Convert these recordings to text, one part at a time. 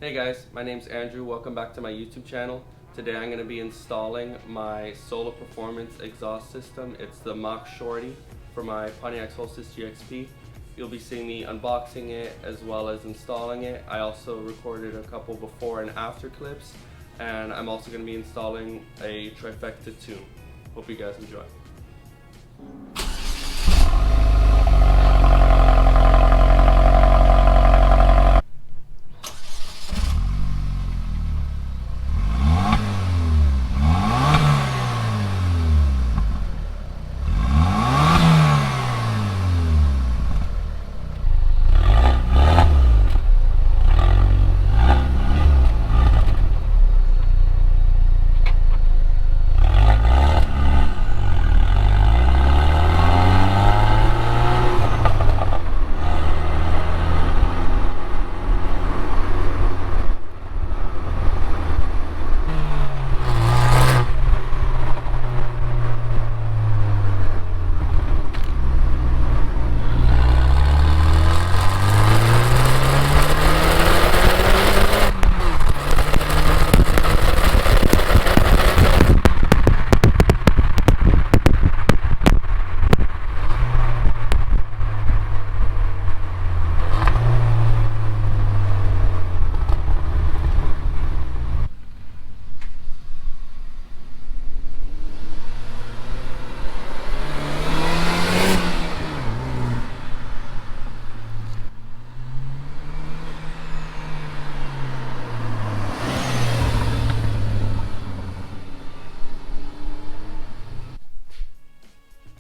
Hey guys, my name's Andrew. Welcome back to my YouTube channel. Today I'm going to be installing my Solar Performance exhaust system. It's the Mach Shorty for my Pontiac Solstice GXP. You'll be seeing me unboxing it as well as installing it. I also recorded a couple before and after clips, and I'm also going to be installing a Trifecta tune. Hope you guys enjoy.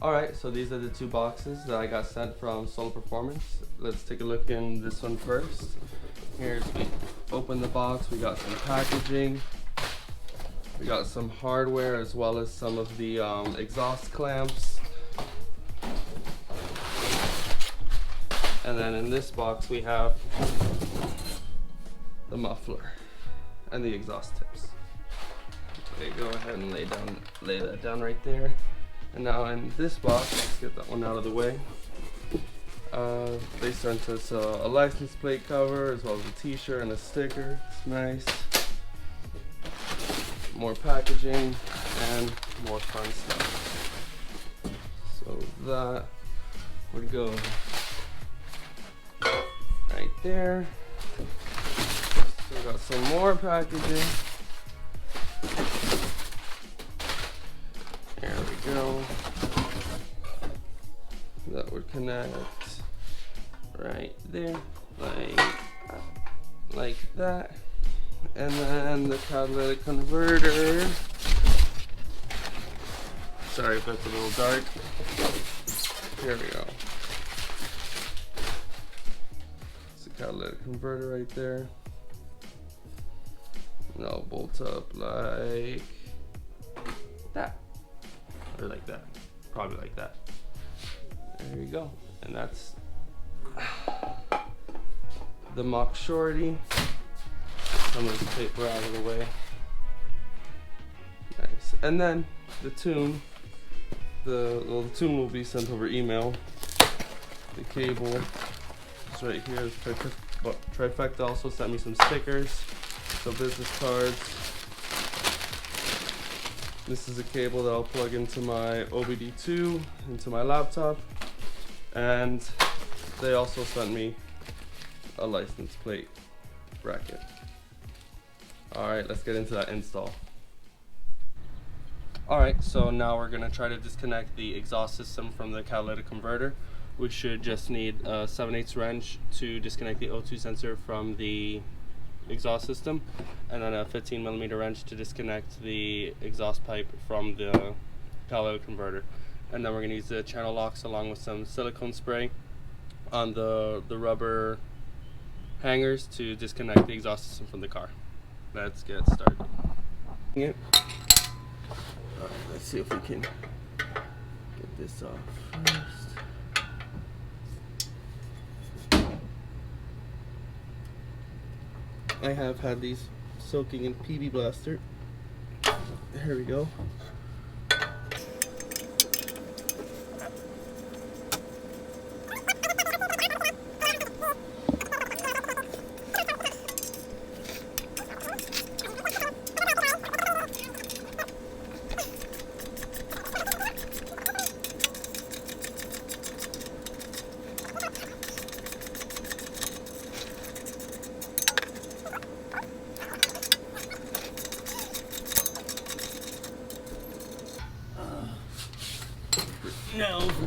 Alright, so these are the two boxes that I got sent from Solar Performance. Let's take a look in this one first. Here's, we open the box, we got some packaging, we got some hardware as well as some of the exhaust clamps. And then in this box we have the muffler and the exhaust tips. Okay, go ahead and lay that down right there. And now in this box, let's get that one out of the way. They sent us a license plate cover as well as a t-shirt and a sticker. It's nice. More packaging and more fun stuff. So that would go right there. Still got some more packaging. There we go. That would connect right there, like that. And then the catalytic converter. Sorry if that's a little dark. Here we go. It's a catalytic converter right there. And I'll bolt up like that. Or like that, probably like that. There you go, and that's the Mach Shorty. Some of this paper out of the way. Nice, and then the tune. The tune will be sent over email. The cable is right here. Trifecta also sent me some stickers, some business cards. This is a cable that I'll plug into my OBD2, into my laptop, and they also sent me a license plate bracket. Alright, let's get into that install. Alright, so now we're going to try to disconnect the exhaust system from the catalytic converter. We should just need a 7/8 wrench to disconnect the O2 sensor from the exhaust system, and then a 15mm wrench to disconnect the exhaust pipe from the catalytic converter. And then we're going to use the channel locks along with some silicone spray on the rubber hangers to disconnect the exhaust system from the car. Let's get started. Alright, let's see if we can get this off first. I have had these soaking in PB Blaster. Here we go.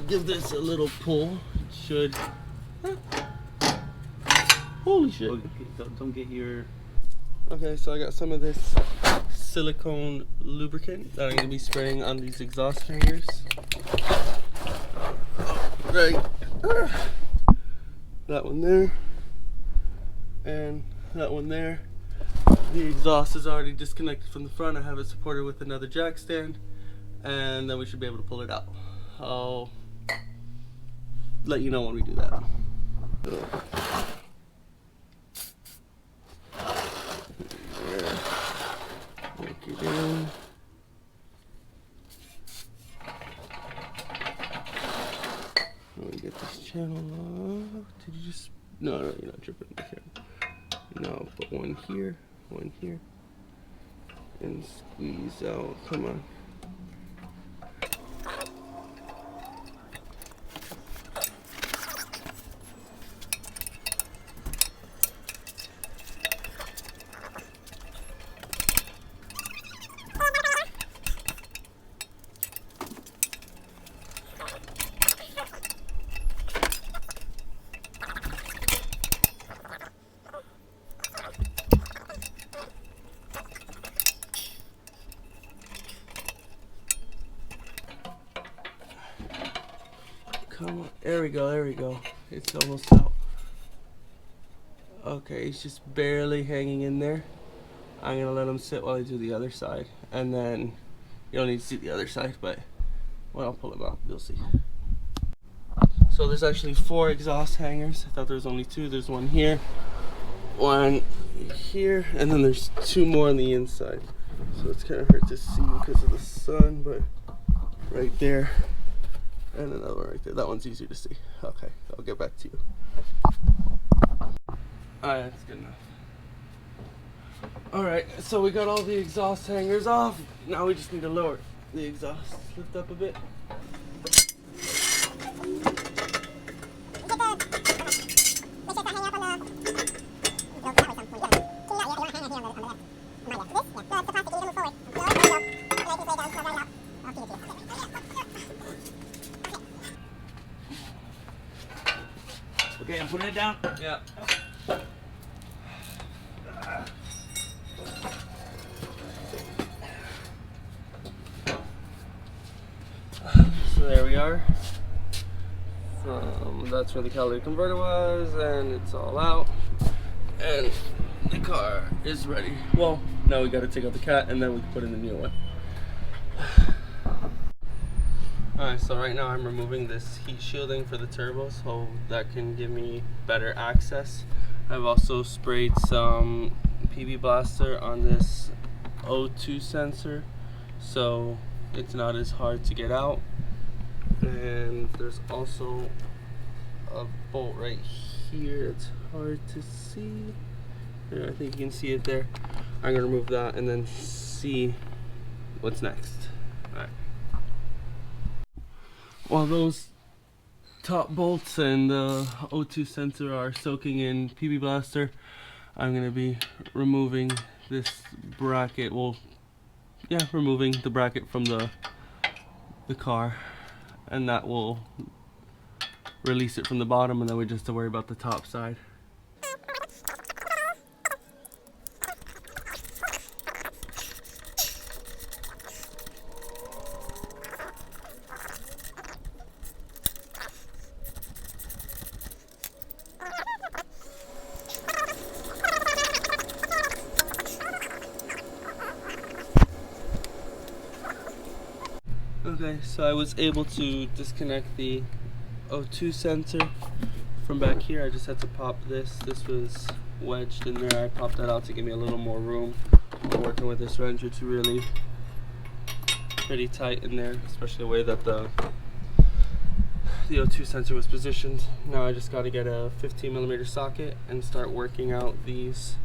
give this a little pull. It should. Holy shit. Don't get your... Okay, so I got some of this silicone lubricant that I'm going to be spraying on these exhaust hangers. Right. That one there. And that one there. The exhaust is already disconnected from the front. I have it supported with another jack stand. And then we should be able to pull it out. I'll let you know when we do that. Work it in. Let me get this channel off. Did you just... No, you're not tripping the camera. No, put one here, and squeeze out. Come on. Come on, there we go, it's almost out. Okay, it's just barely hanging in there. I'm gonna let him sit while I do the other side, and then you don't need to see the other side, but when I'll pull him out, you'll see. So there's actually 4 exhaust hangers. I thought there was only 2. There's one here, one here, and then there's 2 more on the inside. So it's kind of hard to see because of the sun, but right there. And another one right there. That one's easier to see. Okay, I'll get back to you. Alright, that's good enough. Alright, so we got all the exhaust hangers off. Now we just need to lower the exhaust. Lift up a bit. Okay, I'm putting it down. Yeah. So there we are. That's where the catalytic converter was, and it's all out. And the car is ready. Well, now we got to take out the cat, and then we can put in the new one. Alright, so right now I'm removing this heat shielding for the turbo so that can give me better access. I've also sprayed some PB Blaster on this O2 sensor so it's not as hard to get out. And there's also a bolt right here. It's hard to see. There, I think you can see it there. I'm going to remove that and then see what's next. Alright. While those top bolts and the O2 sensor are soaking in PB Blaster, I'm going to be removing this bracket. Well, yeah, removing the bracket from the car, and that will release it from the bottom, and then we just have to worry about the top side. Okay, so I was able to disconnect the O2 sensor from back here. I just had to pop this. This was wedged in there. I popped that out to give me a little more room. I'm working with this wrench. It's really pretty tight in there, especially the way that the O2 sensor was positioned. Now I just got to get a 15mm socket and start working out these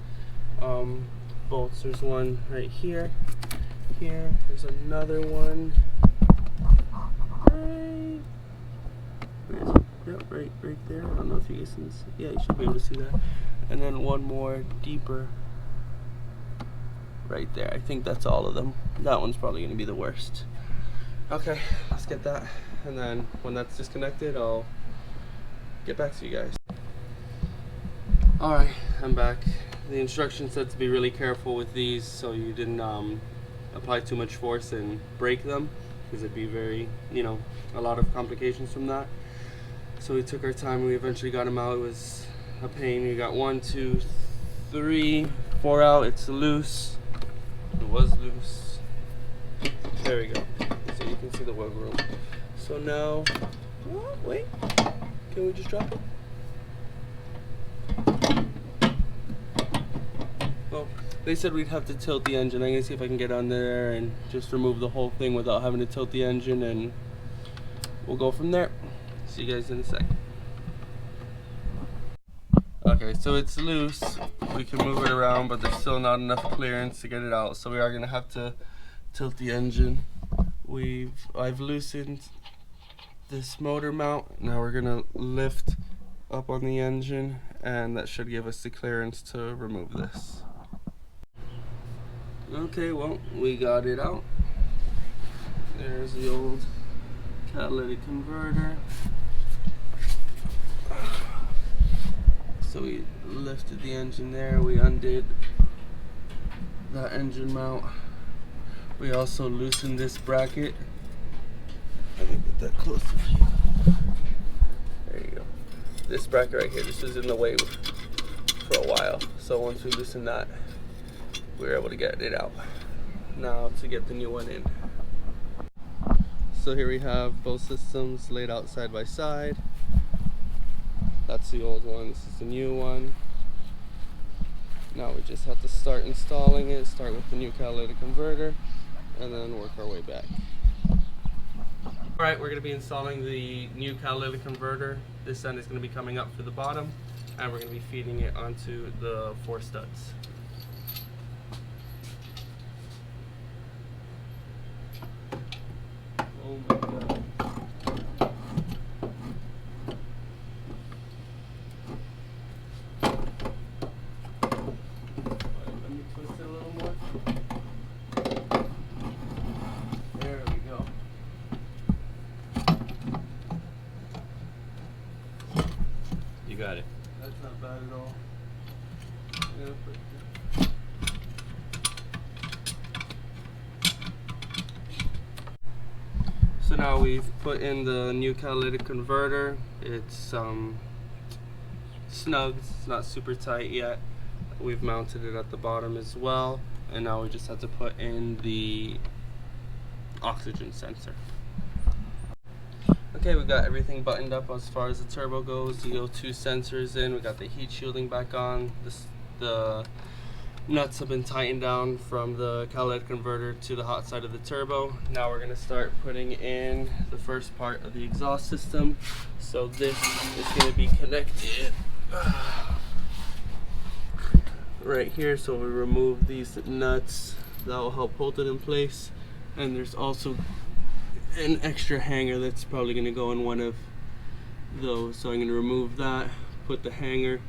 bolts. There's one right here. There's another one. Right there. I don't know if you guys can see. Yeah, you should be able to see that. And then one more deeper right there. I think that's all of them. That one's probably going to be the worst. Okay, let's get that and then when that's disconnected, I'll get back to you guys. Alright, I'm back. The instructions said to be really careful with these so you didn't apply too much force and break them, because it'd be very, a lot of complications from that. So we took our time and we eventually got them out. It was a pain. We got 1, 2, 3, 4 out. It's loose. It was loose. There we go. So you can see the wiggle room. So now, wait, can we just drop it? Oh, they said we'd have to tilt the engine. I'm gonna see if I can get on there and just remove the whole thing without having to tilt the engine, and we'll go from there. See you guys in a sec. Okay, so it's loose. We can move it around, but there's still not enough clearance to get it out. So we are gonna have to tilt the engine. I've loosened this motor mount. Now we're gonna lift up on the engine, and that should give us the clearance to remove this. Okay, well, we got it out. There's the old catalytic converter. So we lifted the engine there, we undid that engine mount. We also loosened this bracket. Let me get that closer to you. There you go. This bracket right here, this was in the way for a while. So once we loosened that, we were able to get it out. Now to get the new one in. So here we have both systems laid out side by side. That's the old one, this is the new one. Now we just have to start installing it, start with the new catalytic converter, and then work our way back. Alright, we're going to be installing the new catalytic converter. This end is going to be coming up for the bottom, and we're going to be feeding it onto the 4 studs. Oh my god. Let me twist it a little more. There we go. You got it. That's not bad at all. So now we've put in the new catalytic converter. It's snug, it's not super tight yet. We've mounted it at the bottom as well, and now we just have to put in the oxygen sensor. Okay, we got everything buttoned up as far as the turbo goes. The O2 sensors in, we got the heat shielding back on. The nuts have been tightened down from the catalytic converter to the hot side of the turbo. Now we're going to start putting in the first part of the exhaust system. So this is going to be connected right here. So we remove these nuts, that will help hold it in place. And there's also an extra hanger that's probably going to go in one of those. So I'm going to remove that, put the hanger,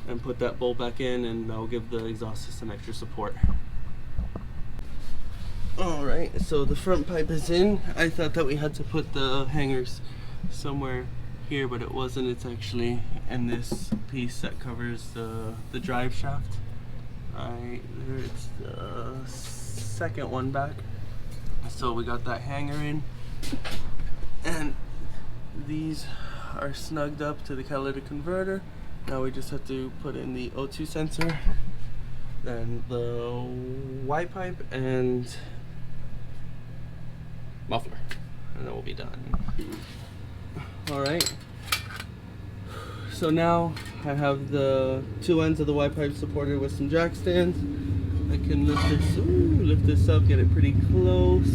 and put that bolt back in, and that'll give the exhaust system extra support. Alright, so the front pipe is in. I thought that we had to put the hangers somewhere here, but it wasn't. It's actually in this piece that covers the drive shaft. Right there, it's the second one back. So we got that hanger in, and these are snugged up to the catalytic converter. Now we just have to put in the O2 sensor, then the Y pipe and muffler, and then we'll be done. Alright, so now I have the 2 ends of the Y pipe supported with some jack stands. I can lift this up, get it pretty close.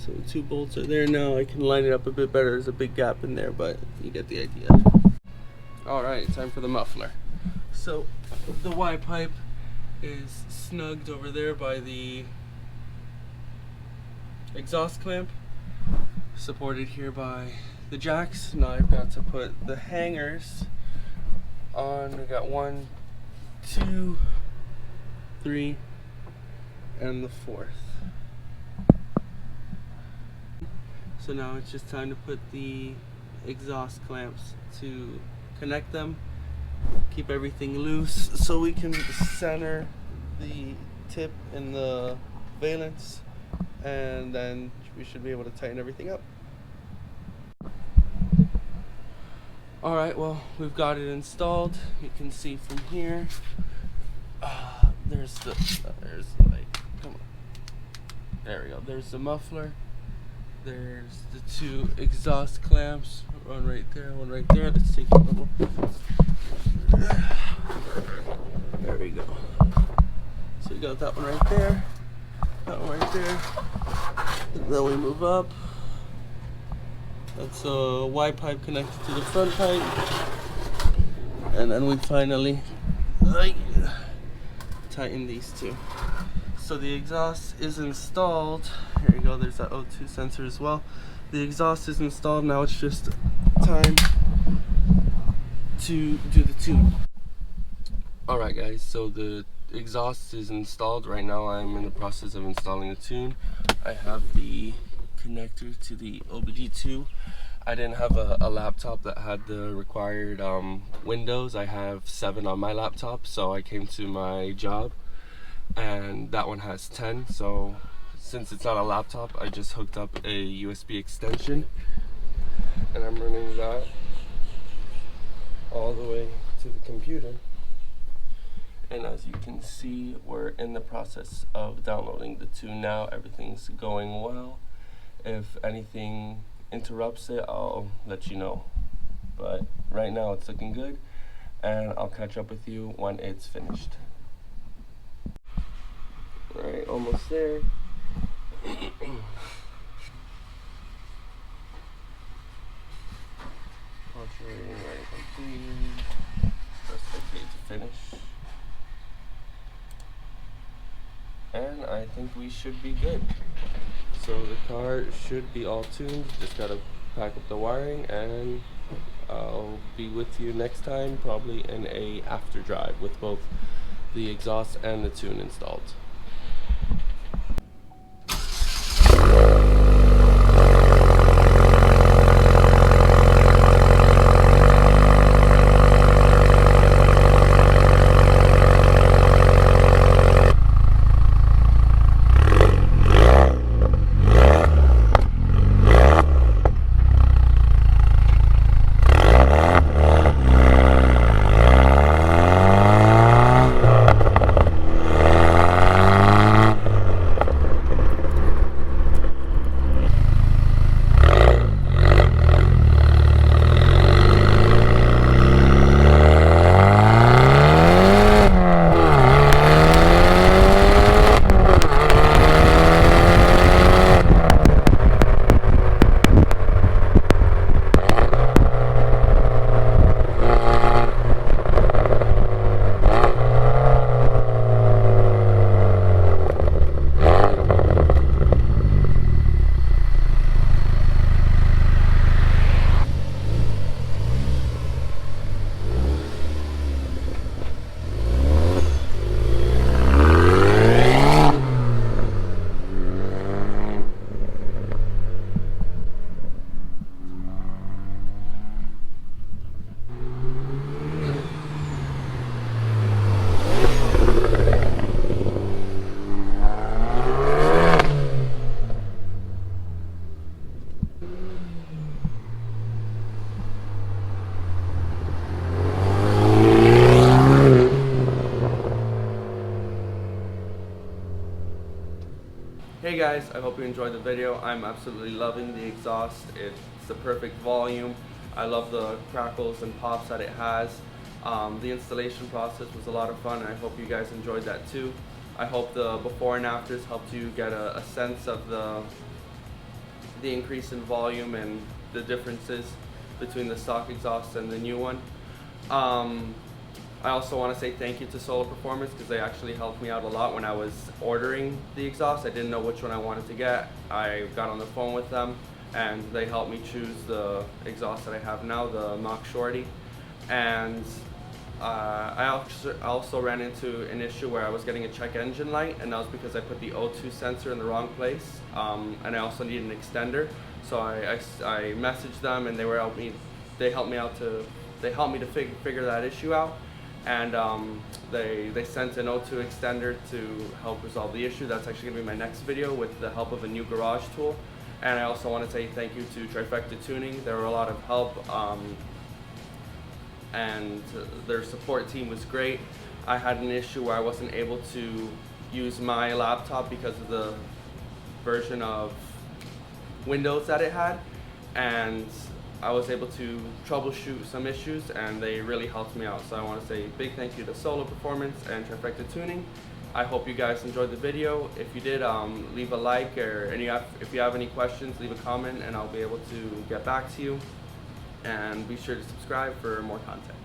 So 2 bolts are there now. I can line it up a bit better. There's a big gap in there, but you get the idea. Alright, time for the muffler. So the Y pipe is snugged over there by the exhaust clamp, supported here by the jacks. Now I've got to put the hangers on. We got 1, 2, 3, and the 4th. So now it's just time to put the exhaust clamps to connect them, keep everything loose so we can center the tip in the valence, and then we should be able to tighten everything up. Alright, well, we've got it installed. You can see from here, there's the light. Come on. There we go. There's the muffler. There's the 2 exhaust clamps. One right there, one right there. Let's take a little. There we go. So we got that one right there. That one right there. And then we move up. That's a Y pipe connected to the front pipe. And then we finally tighten these 2. So the exhaust is installed. Here you go, there's that O2 sensor as well. The exhaust is installed. Now it's just time to do the tune. Alright guys, so the exhaust is installed. Right now I'm in the process of installing the tune. I have the connector to the OBD2. I didn't have a laptop that had the required windows. I have 7 on my laptop, so I came to my job and that one has 10. So since it's not a laptop, I just hooked up a USB extension and I'm running that all the way to the computer. And as you can see, we're in the process of downloading the tune now. Everything's going well. If anything interrupts it, I'll let you know. But right now it's looking good, and I'll catch up with you when it's finished. Alright, almost there. Altering right complete. Press OK to finish. And I think we should be good. So the car should be all tuned. Just gotta pack up the wiring, and I'll be with you next time, probably in a after drive with both the exhaust and the tune installed. Hey guys, I hope you enjoyed the video. I'm absolutely loving the exhaust. It's the perfect volume. I love the crackles and pops that it has. The installation process was a lot of fun, and I hope you guys enjoyed that too. I hope the before and afters helped you get a sense of the increase in volume and the differences between the stock exhaust and the new one. I also want to say thank you to Solar Performance, because they actually helped me out a lot when I was ordering the exhaust. I didn't know which one I wanted to get. I got on the phone with them and they helped me choose the exhaust that I have now, the Mach Shorty. And I also ran into an issue where I was getting a check engine light, and that was because I put the O2 sensor in the wrong place, and I also needed an extender. So I messaged them, and they helped me to figure that issue out, and they sent an O2 extender to help resolve the issue. That's actually going to be my next video with the help of a new garage tool. And I also want to say thank you to Trifecta Tuning. They were a lot of help, and their support team was great. I had an issue where I wasn't able to use my laptop because of the version of Windows that it had, and I was able to troubleshoot some issues, and they really helped me out. So I want to say a big thank you to Solo Performance and Trifecta Tuning. I hope you guys enjoyed the video. If you did, leave a like, or if you have any questions, leave a comment, and I'll be able to get back to you. And be sure to subscribe for more content.